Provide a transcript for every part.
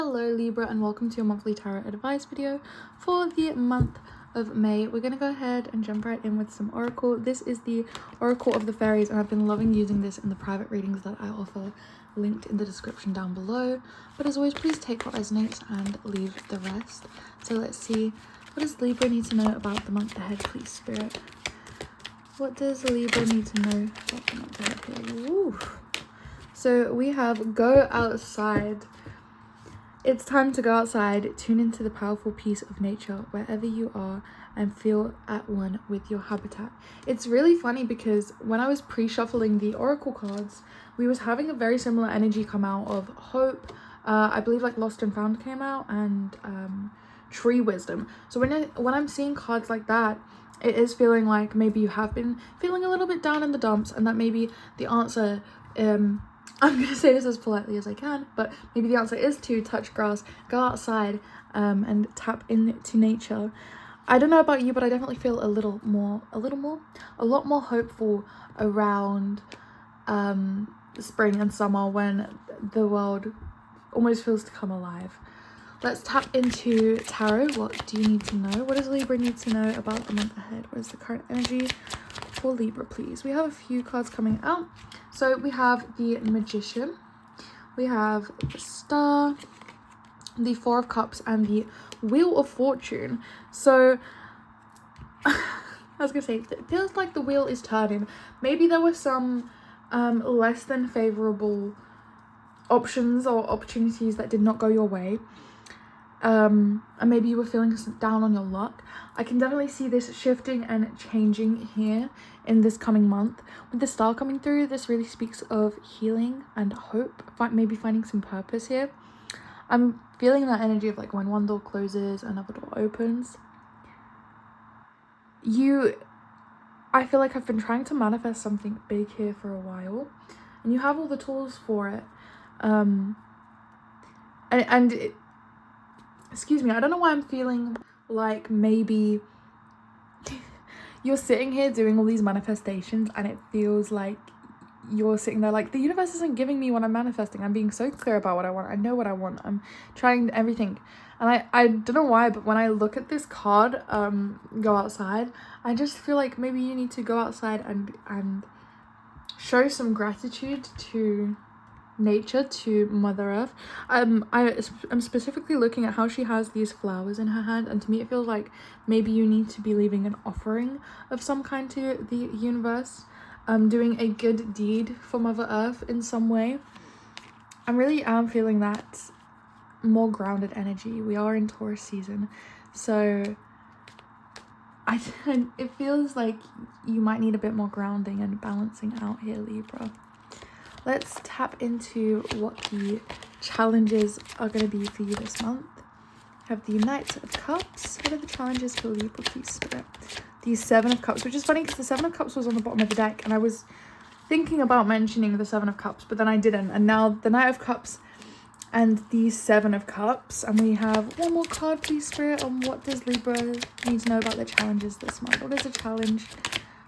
Hello Libra, and welcome to your monthly tarot advice video for the month of May. We're going to go ahead and jump right in with some oracle. This is the Oracle of the Fairies, and I've been loving using this in the private readings that I offer, linked in the description down below. But as always, please take what resonates and leave the rest. So let's see, what does Libra need to know about the month ahead, please, Spirit? What does Libra need to know about the month ahead here? Woo. So we have go outside. It's time to go outside, tune into the powerful peace of nature wherever you are, and feel at one with your habitat. It's really funny because when I was pre-shuffling the oracle cards, we was having a very similar energy come out of hope. I believe like Lost and Found came out, and tree wisdom. So when I'm seeing cards like that, it is feeling like maybe you have been feeling a little bit down in the dumps, and that maybe the answer I'm going to say this as politely as I can, but maybe the answer is to touch grass, go outside, and tap into nature. I don't know about you, but I definitely feel a lot more hopeful around spring and summer, when the world almost feels to come alive. Let's tap into tarot. What do you need to know? What does Libra need to know about the month ahead? What is the current energy for Libra, please? We have a few cards coming out. So we have the Magician, we have the Star, the Four of Cups, and the Wheel of Fortune. So I was gonna say, it feels like the wheel is turning. Maybe there were some less than favorable options or opportunities that did not go your way, and maybe you were feeling down on your luck. I can definitely see this shifting and changing here in this coming month. With the Star coming through, this really speaks of healing and hope, maybe finding some purpose here. I'm feeling that energy of like when one door closes, another door opens. I feel like I've been trying to manifest something big here for a while, and you have all the tools for it. Excuse me, I don't know why I'm feeling like maybe you're sitting here doing all these manifestations, and it feels like you're sitting there like, the universe isn't giving me what I'm manifesting. I'm being so clear about what I want. I know what I want. I'm trying everything. And I don't know why, but when I look at this card, go outside, I just feel like maybe you need to go outside and show some gratitude to nature, to Mother Earth. I'm specifically looking at how she has these flowers in her hand, and to me it feels like maybe you need to be leaving an offering of some kind to the universe, doing a good deed for Mother Earth in some way. I really am feeling that more grounded energy. We are in Taurus season, so it feels like you might need a bit more grounding and balancing out here, Libra. Let's tap into what the challenges are going to be for you this month. Have the Knight of Cups. What are the challenges for Libra, please, Spirit? The Seven of Cups, which is funny because the Seven of Cups was on the bottom of the deck, and I was thinking about mentioning the Seven of Cups, but then I didn't. And now the Knight of Cups and the Seven of Cups. And we have one more card, please, Spirit, on what does Libra need to know about the challenges this month. What is the challenge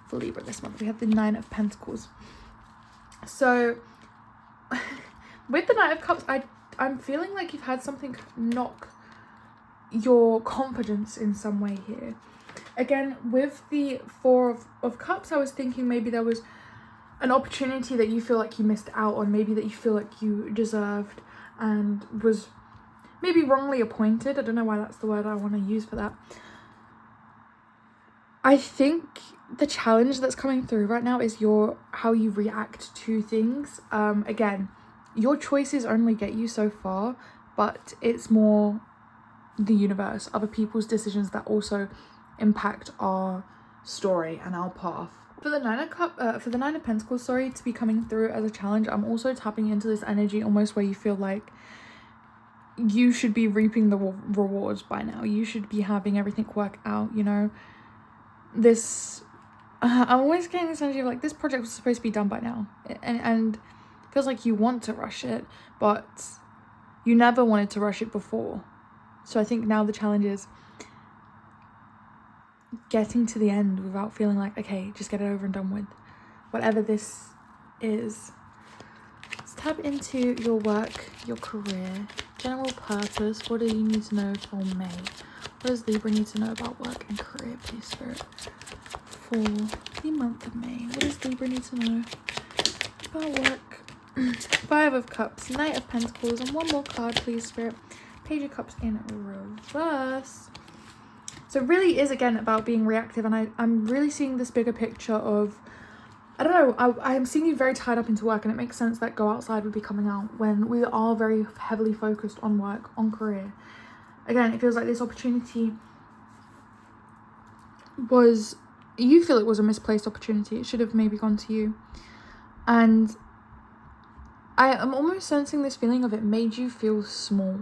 for Libra this month? We have the Nine of Pentacles. So with the Knight of Cups, I'm feeling like you've had something knock your confidence in some way here. Again, with the Four of Cups, I was thinking maybe there was an opportunity that you feel like you missed out on, maybe that you feel like you deserved and was maybe wrongly appointed. I don't know why that's the word I want to use for that. I think the challenge that's coming through right now is how you react to things. Again, your choices only get you so far, but it's more the universe, other people's decisions that also impact our story and our path. For the Nine of Pentacles, to be coming through as a challenge, I'm also tapping into this energy almost where you feel like you should be reaping the rewards by now. You should be having everything work out, you know. I'm always getting this energy of like, this project was supposed to be done by now, and it feels like you want to rush it, but you never wanted to rush it before. So I think now the challenge is getting to the end without feeling like, okay, just get it over and done with, whatever this is. Let's tap into your work, your career, General purpose. What do you need to know for May? What does Libra need to know about work and career, please, Spirit? For the month of May. What does Libra need to know about work? Five of Cups, Knight of Pentacles, and one more card, please, Spirit. Page of Cups in reverse. So it really is, again, about being reactive. And I'm really seeing this bigger picture of, I don't know, I'm seeing you very tied up into work. And it makes sense that Go Outside would be coming out when we are very heavily focused on work, on career. Again, it feels like this opportunity was, you feel it was a misplaced opportunity. It should have maybe gone to you. And I am almost sensing this feeling of it made you feel small.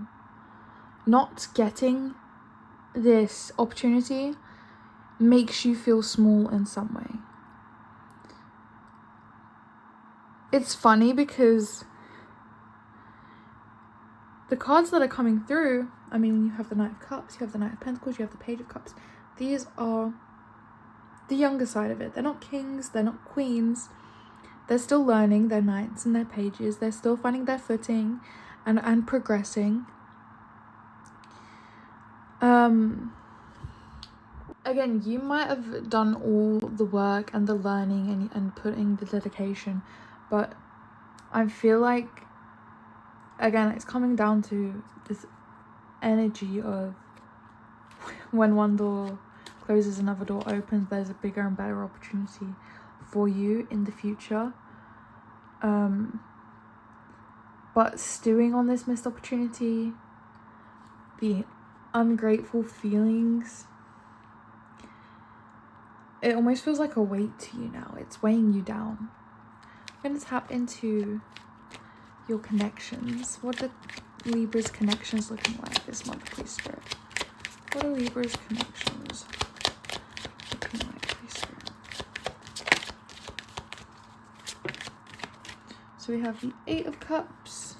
Not getting this opportunity makes you feel small in some way. It's funny because the cards that are coming through, I mean, you have the Knight of Cups, you have the Knight of Pentacles, you have the Page of Cups. These are the younger side of it. They're not kings, they're not queens. They're still learning their knights and their pages. They're still finding their footing and progressing. Again, you might have done all the work and the learning and putting the dedication, but I feel like, again, it's coming down to this energy of when one door closes, another door opens. There's a bigger and better opportunity for you in the future. But stewing on this missed opportunity, the ungrateful feelings, it almost feels like a weight to you now. It's weighing you down. I'm going to tap into your connections. What are Libra's connections looking like this month, please, Spirit? What are Libra's connections looking like, please, Spirit? So we have the Eight of Cups,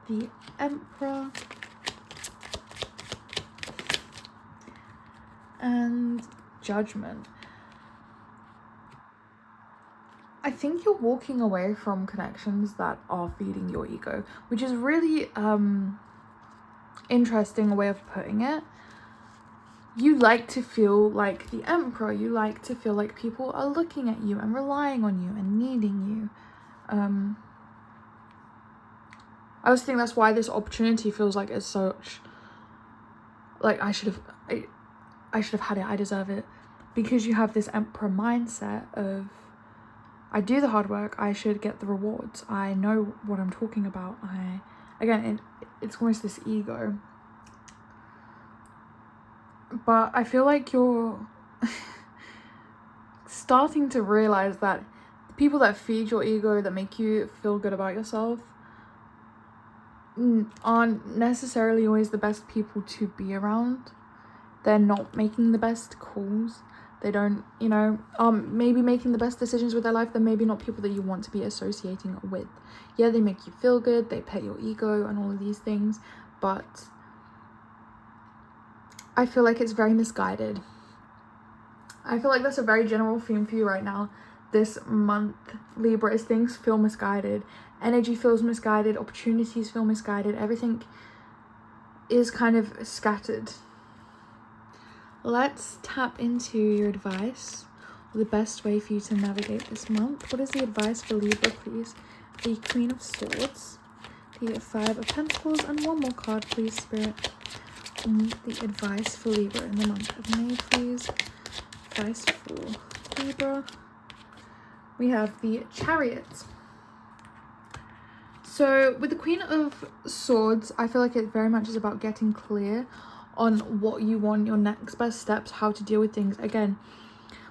the Emperor, and Judgment. I think you're walking away from connections that are feeding your ego, which is really interesting way of putting it. You like to feel like the Emperor. You like to feel like people are looking at you and relying on you and needing you. I also think that's why this opportunity feels like it's such, like I should have had it, I deserve it, because you have this Emperor mindset of, I do the hard work, I should get the rewards, I know what I'm talking about. It's almost this ego, but I feel like you're starting to realize that the people that feed your ego, that make you feel good about yourself, aren't necessarily always the best people to be around. They're not making the best calls. They don't, maybe making the best decisions with their life. They're maybe not people that you want to be associating with. Yeah, they make you feel good, they pet your ego and all of these things, but I feel like it's very misguided. I feel like that's a very general theme for you right now. This month, Libra, is things feel misguided. Energy feels misguided. Opportunities feel misguided. Everything is kind of scattered. Let's tap into your advice, or the best way for you to navigate this month. What is the advice for Libra, please? The Queen of Swords, the Five of Pentacles, and one more card, please, Spirit. The advice for Libra in the month of May, please. Advice for Libra. We have the Chariot. So with the Queen of Swords, I feel like it very much is about getting clear on what you want, your next best steps, how to deal with things. Again,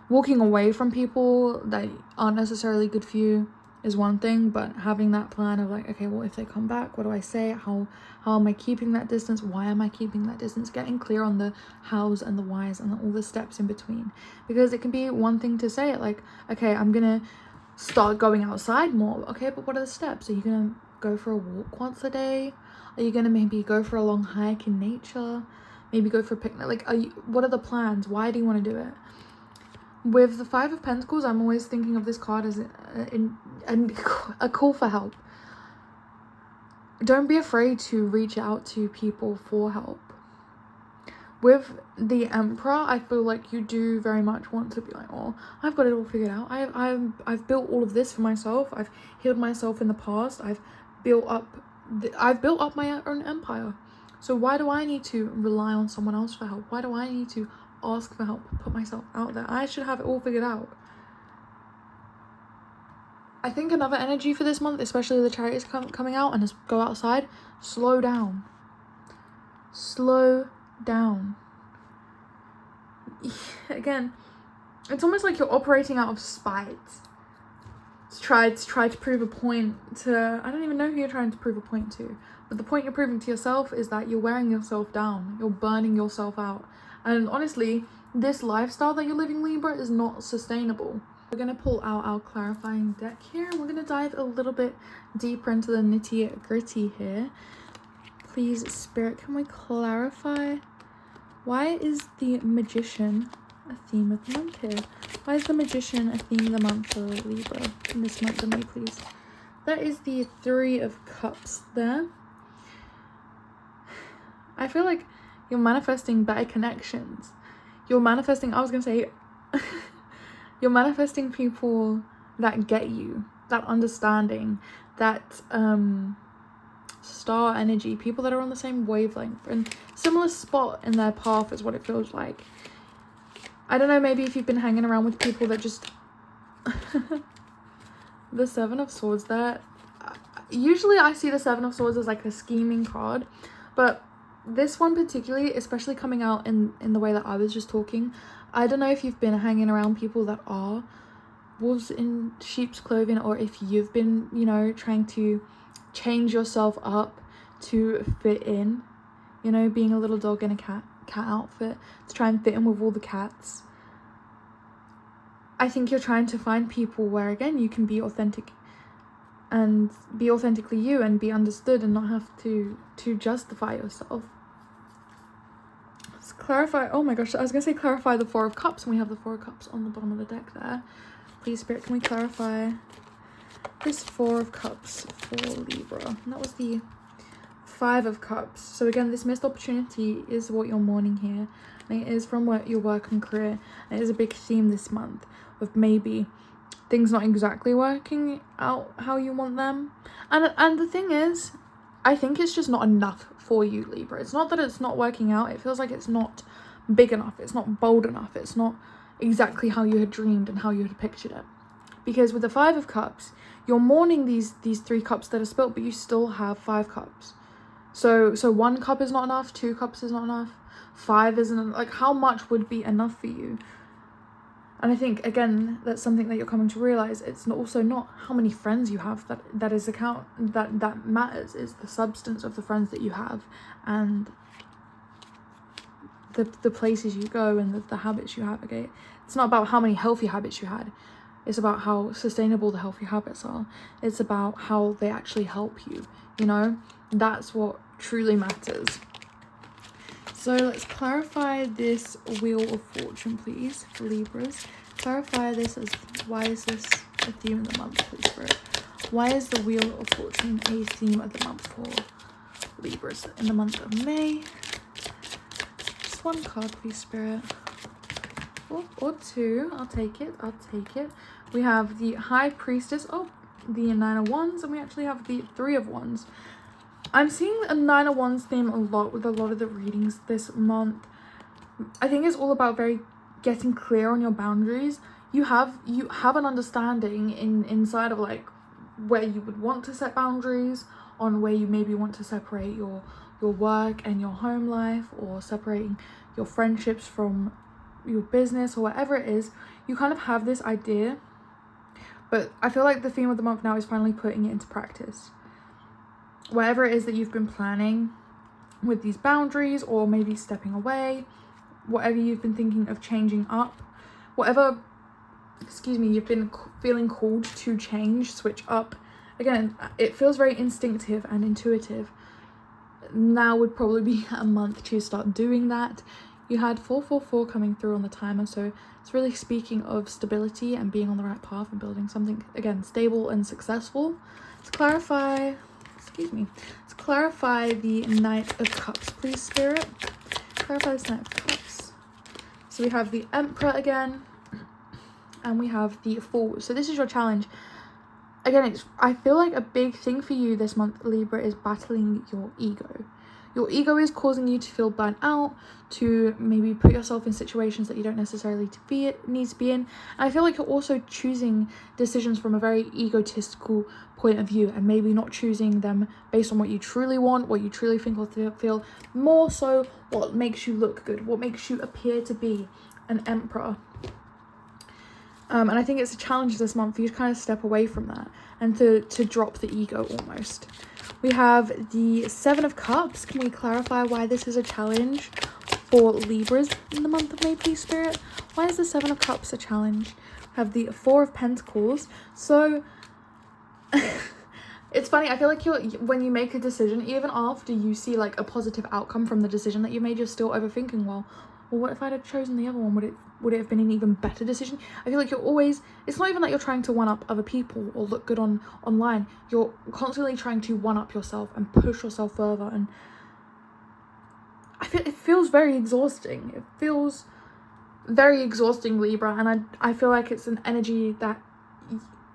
walking away from people that aren't necessarily good for you is one thing, but having that plan of like, okay, well, if they come back, what do I say? How am I keeping that distance? Why am I keeping that distance? Getting clear on the hows and the whys and all the steps in between. Because it can be one thing to say it, like, okay, I'm gonna start going outside more. Okay, but what are the steps? Are you gonna go for a walk once a day? Are you gonna maybe go for a long hike in nature? Maybe go for a picnic? Like, what are the plans? Why do you want to do it? With the Five of Pentacles, I'm always thinking of this card as a call for help. don't be afraid to reach out to people for help. With the Emperor, I feel like you do very much want to be like, oh, I've got it all figured out. I've built all of this for myself. I've healed myself in the past. I've built up my own empire. So why do I need to rely on someone else for help? Why do I need to ask for help, put myself out there? I should have it all figured out. I think another energy for this month, especially the Chariot is coming out and just go outside, slow down. Slow down. Again, it's almost like you're operating out of spite. To try to prove a point to, I don't even know who you're trying to prove a point to, but the point you're proving to yourself is that you're wearing yourself down. You're burning yourself out. And honestly, this lifestyle that you're living, Libra, is not sustainable. We're going to pull out our clarifying deck here, and we're going to dive a little bit deeper into the nitty gritty here. Please, Spirit, can we clarify? Why is the Magician a theme of the month here? Why is the Magician a theme of the month for Libra in this month of May, please? That is the Three of Cups there. I feel like you're manifesting better connections. You're manifesting, you're manifesting people that get you, that understanding, that star energy, people that are on the same wavelength and similar spot in their path is what it feels like. I don't know, maybe if you've been hanging around with people that just the Seven of Swords there. Usually I see the Seven of Swords as like a scheming card, but this one particularly, especially coming out in the way that I was just talking, I don't know if you've been hanging around people that are wolves in sheep's clothing, or if you've been, you know, trying to change yourself up to fit in, you know, being a little dog in a cat outfit to try and fit in with all the cats. I think you're trying to find people where, again, you can be authentic and be authentically you and be understood and not have to justify yourself. Let's clarify. Oh my gosh, I was gonna say clarify the Four of Cups, and we have the Four of Cups on the bottom of the deck there. Please, Spirit, can we clarify this Four of Cups for Libra? And that was the Five of Cups. So again, this missed opportunity is what you're mourning here, and it is from your work and career. And it is a big theme this month of maybe things not exactly working out how you want them. And the thing is, I think it's just not enough for you, Libra. It's not that it's not working out. It feels like it's not big enough. It's not bold enough. It's not exactly how you had dreamed and how you had pictured it. Because with the Five of Cups, you're mourning these 3 cups that are spilt, but you still have 5 cups. So 1 cup is not enough, 2 cups is not enough, 5 isn't enough. Like, how much would be enough for you? And I think, again, that's something that you're coming to realize. It's also not how many friends you have that matters. It's the substance of the friends that you have, and the places you go, and the habits you have. Okay, it's not about how many healthy habits you had. It's about how sustainable the healthy habits are. It's about how they actually help you, you know? That's what truly matters. So let's clarify this Wheel of Fortune, please, for Libras. Clarify this as, why is this a theme of the month, please, Spirit? Why is the Wheel of Fortune a theme of the month for Libras in the month of May? Just 1 card, please, Spirit. Or 2. I'll take it. We have the High Priestess. Oh, the 9 of Wands. And we actually have the 3 of Wands. I'm seeing a 9 of Wands theme a lot with a lot of the readings this month. I think it's all about getting clear on your boundaries. You have an understanding inside of like where you would want to set boundaries, on where you maybe want to separate your work and your home life, or separating your friendships from your business, or whatever it is. You kind of have this idea, but I feel like the theme of the month now is finally putting it into practice. Whatever it is that you've been planning with these boundaries, or maybe stepping away, whatever you've been thinking of changing up, whatever, you've been feeling called to change, switch up. Again, it feels very instinctive and intuitive. Now would probably be a month to start doing that. You had 444 coming through on the timer, so it's really speaking of stability and being on the right path and building something, again, stable and successful. Let's clarify Clarify the Knight of Cups, please, Spirit. Clarify this Knight of Cups. So we have the Emperor again, and we have the Fool. So this is your challenge. Again, I feel like a big thing for you this month, Libra, is battling your ego. Your ego is causing you to feel burnt out, to maybe put yourself in situations that you don't necessarily need to be in. And I feel like you're also choosing decisions from a very egotistical point of view, and maybe not choosing them based on what you truly want, what you truly think or feel, more so what makes you look good, what makes you appear to be an emperor. And I think it's a challenge this month for you to kind of step away from that and to drop the ego almost. We have the Seven of Cups. Can we clarify why this is a challenge for Libras in the month of May, please, Spirit? Why is the Seven of Cups a challenge? We have the Four of Pentacles. So it's funny, I feel like when you make a decision, even after you see like a positive outcome from the decision that you made, you're still overthinking, well, what if I'd have chosen the other one? Would it have been an even better decision? I feel like you're always, it's not even that you're trying to one up other people or look good online. You're constantly trying to one up yourself and push yourself further, and I feel it feels very exhausting. It feels very exhausting, Libra, and I feel like it's an energy that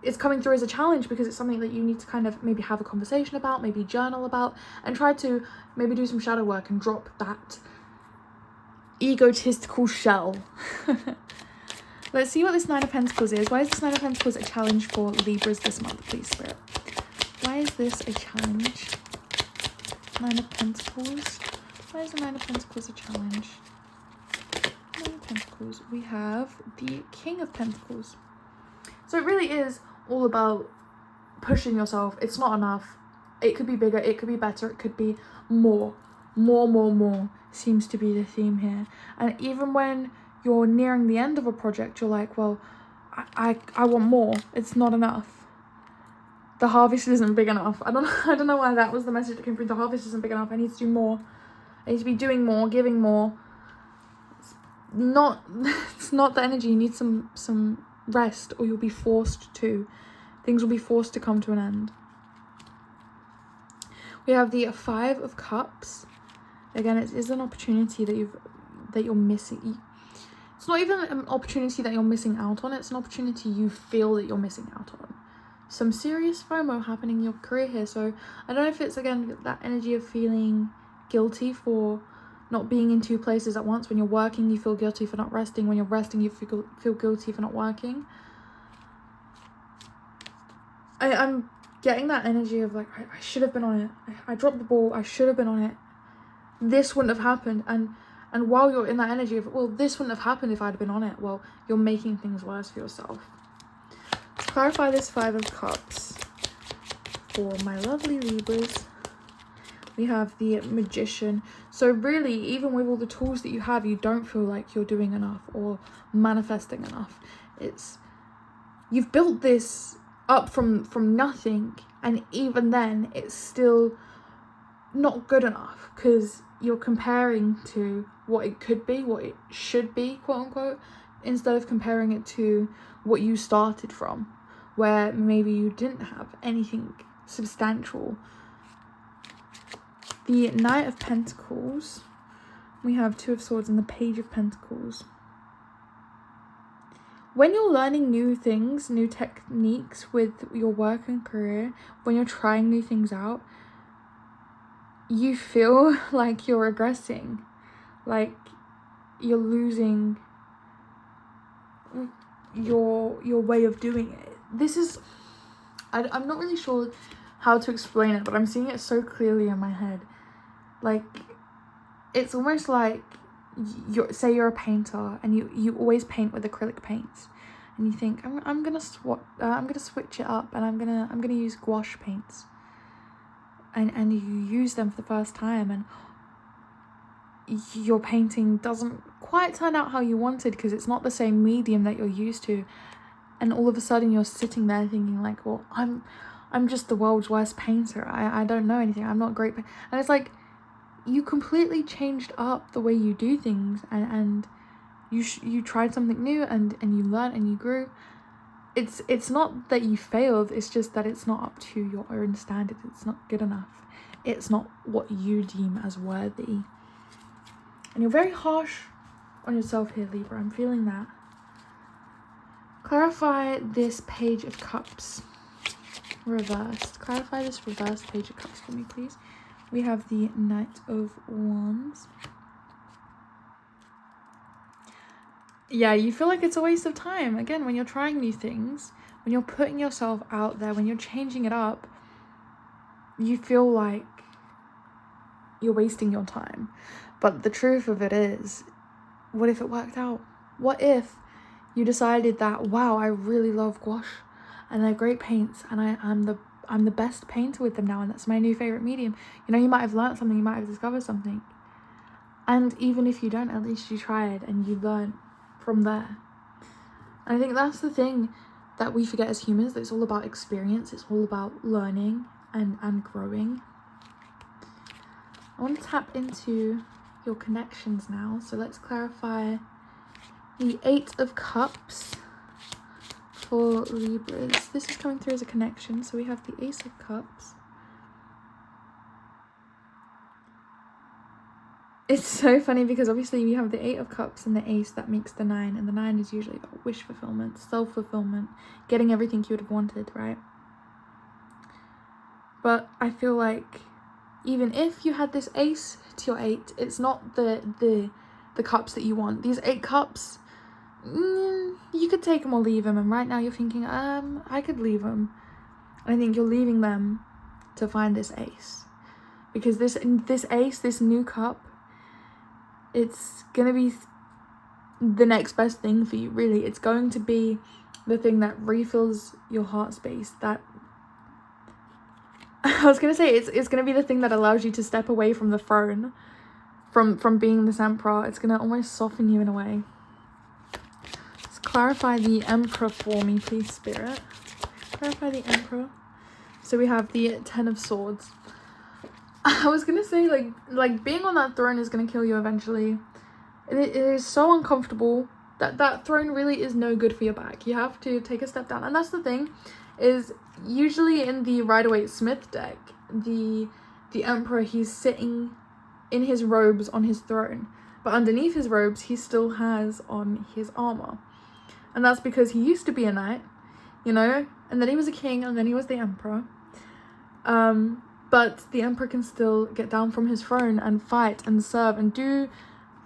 it's coming through as a challenge because it's something that you need to kind of maybe have a conversation about, maybe journal about, and try to maybe do some shadow work and drop that egotistical shell. Let's see what this Nine of Pentacles is. Why is this Nine of Pentacles a challenge for Libras this month, please, Spirit? Why is this a challenge? Nine of Pentacles. Why is the Nine of Pentacles a challenge? Nine of Pentacles. We have the King of Pentacles. So it really is all about pushing yourself. It's not enough. It could be bigger. It could be better. It could be more. More seems to be the theme here. And even when you're nearing the end of a project, you're like, well, I want more. It's not enough. The harvest isn't big enough. I don't know why that was the message that came through. The harvest isn't big enough. I need to do more. I need to be doing more, giving more. It's not the energy. You need some rest, or you'll be forced to. Things will be forced to come to an end. We have the Five of Cups. Again, it is an opportunity that you're missing. It's not even an opportunity that you're missing out on. It's an opportunity you feel that you're missing out on. Some serious FOMO happening in your career here. So I don't know if it's, again, that energy of feeling guilty for not being in two places at once. When you're working, you feel guilty for not resting. When you're resting, you feel guilty for not working. I'm getting that energy of like, I should have been on it. I dropped the ball. I should have been on it. This wouldn't have happened. And while you're in that energy of, well, this wouldn't have happened if I'd been on it, well, you're making things worse for yourself. Let's clarify this Five of Cups for my lovely Libras. We have the Magician. So really, even with all the tools that you have, you don't feel like you're doing enough or manifesting enough. You've built this up from nothing, and even then it's still not good enough because you're comparing to what it could be, what it should be, quote unquote, instead of comparing it to what you started from, where maybe you didn't have anything substantial. The Knight of Pentacles. We have Two of Swords and the Page of Pentacles. When you're learning new things, new techniques with your work and career, when you're trying new things out, you feel like you're regressing, like you're losing your way of doing it. This is, I'm not really sure how to explain it, but I'm seeing it so clearly in my head. Like, it's almost like say you're a painter and you always paint with acrylic paints, and you think I'm gonna switch it up and I'm gonna use gouache paints, and you use them for the first time, and your painting doesn't quite turn out how you wanted because it's not the same medium that you're used to, and all of a sudden you're sitting there thinking like, well, I'm just the world's worst painter. I don't know anything. I'm not great. And it's like, you completely changed up the way you do things, and you tried something new, and you learned and you grew. It's not that you failed, it's just that it's not up to your own standards. It's not good enough. it's not what you deem as worthy. And you're very harsh on yourself here, Libra. I'm feeling that. Clarify this Page of Cups reversed. Clarify this reversed Page of Cups for me, please. We have the Knight of Wands. Yeah, you feel like it's a waste of time. Again, when you're trying new things, when you're putting yourself out there, when you're changing it up, you feel like you're wasting your time. But the truth of it is, what if it worked out? What if you decided that, wow, I really love gouache and they're great paints and I'm the best painter with them now and that's my new favorite medium. You know, you might have learned something, you might have discovered something. And even if you don't, at least you tried and you learned from there. And I think that's the thing that we forget as humans, that it's all about experience, it's all about learning and growing. I want to tap into your connections now. So let's clarify the 8 of Cups for Libras. This is coming through as a connection. So we have the Ace of Cups. It's so funny because obviously we have the 8 of Cups and the Ace, that makes the 9. And the 9 is usually about wish fulfillment, self-fulfillment, getting everything you would have wanted, right? But I feel like even if you had this Ace to your 8, it's not the cups that you want. These 8 cups, you could take them or leave them. And right now you're thinking, I could leave them. And I think you're leaving them to find this Ace. Because this Ace, this new cup, it's gonna be the next best thing for you, really. It's going to be the thing that refills your heart space, that I was gonna say it's gonna be the thing that allows you to step away from the throne, from being this Emperor. It's gonna almost soften you in a way. Let's clarify the Emperor for me, please, Spirit. Clarify the Emperor. So we have the 10 of Swords. I was gonna say, like being on that throne is gonna kill you eventually. It is so uncomfortable. That throne really is no good for your back. You have to take a step down. And that's the thing, is usually in the Rider-Waite-Smith deck, the Emperor, he's sitting in his robes on his throne. But underneath his robes, he still has on his armor. And that's because he used to be a knight, you know? And then he was a king, and then he was the Emperor. But the Emperor can still get down from his throne and fight and serve and do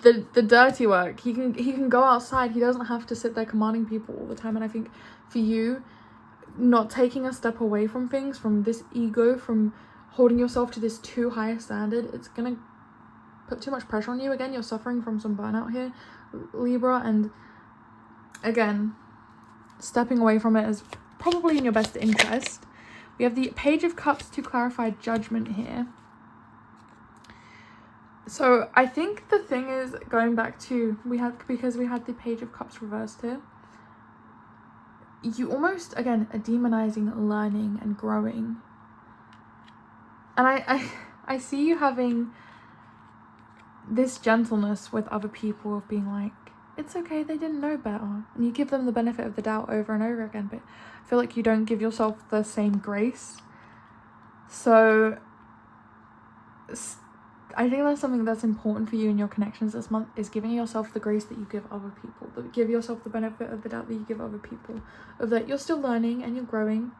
the dirty work. He can go outside. He doesn't have to sit there commanding people all the time. And I think for you, not taking a step away from things, from this ego, from holding yourself to this too high a standard, it's gonna put too much pressure on you. Again, you're suffering from some burnout here, Libra, and again, stepping away from it is probably in your best interest. We have the Page of Cups to clarify Judgment here. So I think the thing is, going back to, because we had the Page of Cups reversed here, you almost, again, are demonizing learning and growing. And I see you having this gentleness with other people of being like, it's okay, they didn't know better. And you give them the benefit of the doubt over and over again, but I feel like you don't give yourself the same grace. So I think that's something that's important for you in your connections this month, is giving yourself the grace that you give other people. Give yourself the benefit of the doubt that you give other people. Of that you're still learning and you're growing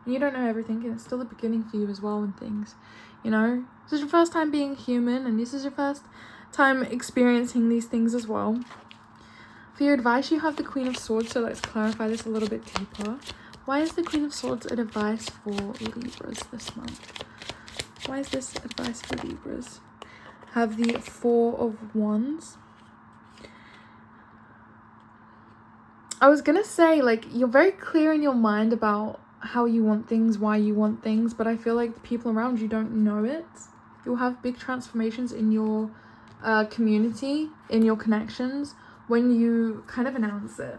and you don't know everything, and it's still the beginning for you as well and things. You know, this is your first time being human, and this is your first time experiencing these things as well. For your advice, you have the Queen of Swords, so let's clarify this a little bit deeper. Why is the Queen of Swords advice for Libras this month? Why is this advice for Libras? Have the 4 of Wands. I was gonna say, like, you're very clear in your mind about how you want things, why you want things, but I feel like the people around you don't know it. You'll have big transformations in your community, in your connections, when you kind of announce it.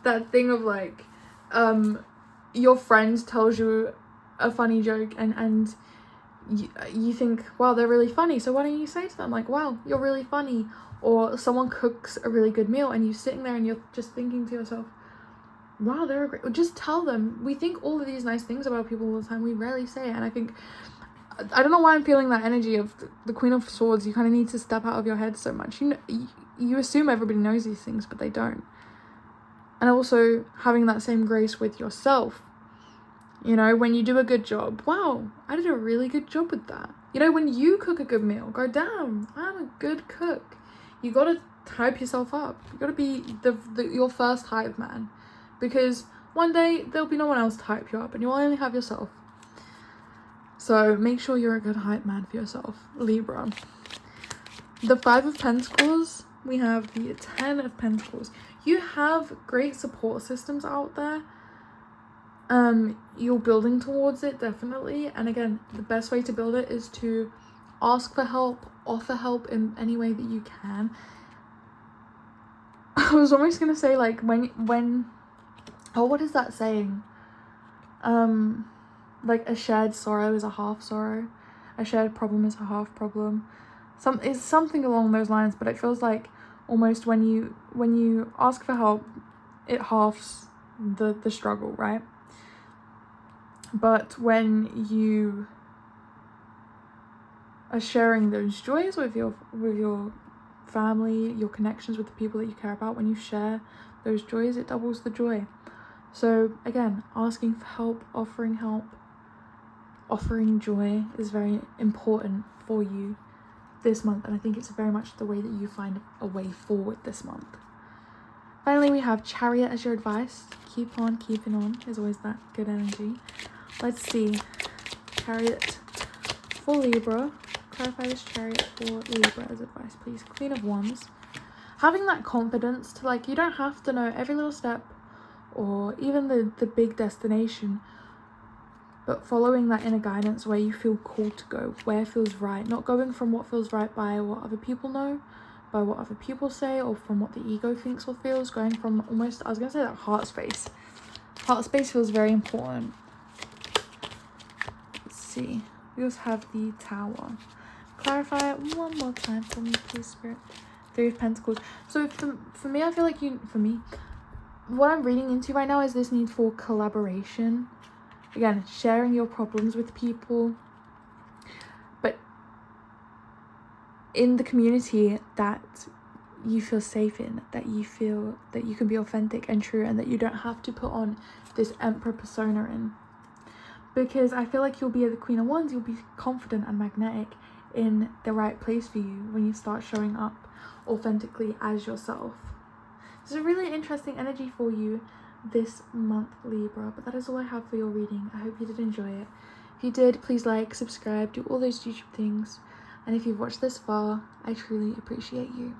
That thing of like, your friend tells you a funny joke and you think, wow, they're really funny, so why don't you say to them, like, wow, you're really funny? Or someone cooks a really good meal and you're sitting there and you're just thinking to yourself, wow, they're great. Just tell them. We think all of these nice things about people all the time, we rarely say it. And I think I don't know why I'm feeling that energy of the Queen of Swords. You kind of need to step out of your head so much. You assume everybody knows these things, but they don't. And also having that same grace with yourself. You know, when you do a good job, wow, I did a really good job with that. You know, when you cook a good meal, go, damn, I'm a good cook. You gotta hype yourself up. You gotta be your first hype man, because one day there'll be no one else to hype you up, and you'll only have yourself. So make sure you're a good hype man for yourself, Libra. The 5 of Pentacles, we have the 10 of Pentacles. You have great support systems out there. You're building towards it, definitely. And again, the best way to build it is to ask for help, offer help in any way that you can. I was almost gonna say, like, when oh, what is that saying? Like, a shared sorrow is a half sorrow, a shared problem is a half problem. It's something along those lines, but it feels like almost when you ask for help, it halves the struggle, right? But when you are sharing those joys with your family, your connections with the people that you care about, when you share those joys, it doubles the joy. So again, asking for help, offering joy is very important for you this month, and I think it's very much the way that you find a way forward this month. Finally, we have Chariot as your advice. Keep on keeping on is always that good energy. Let's see. Chariot for Libra. Clarify this Chariot for Libra as advice, please. Queen of Wands. Having that confidence to, like, you don't have to know every little step or even the big destination, but following that inner guidance where you feel called to go, where feels right, not going from what feels right by what other people know, by what other people say, or from what the ego thinks or feels, going from almost, I was gonna say, that heart space. Heart space feels very important. Let's see. We also have the Tower. Clarify it one more time for me, please, Spirit. 3 of Pentacles. So for me, I feel like what I'm reading into right now is this need for collaboration. Again, sharing your problems with people, but in the community that you feel safe in, that you feel that you can be authentic and true, and that you don't have to put on this emperor persona in. Because I feel like you'll be the Queen of Wands, you'll be confident and magnetic in the right place for you when you start showing up authentically as yourself. It's a really interesting energy for you this month, Libra, but that is all I have for your reading. I hope you did enjoy it. If you did, please like, subscribe, do all those YouTube things, and if you've watched this far, I truly appreciate you.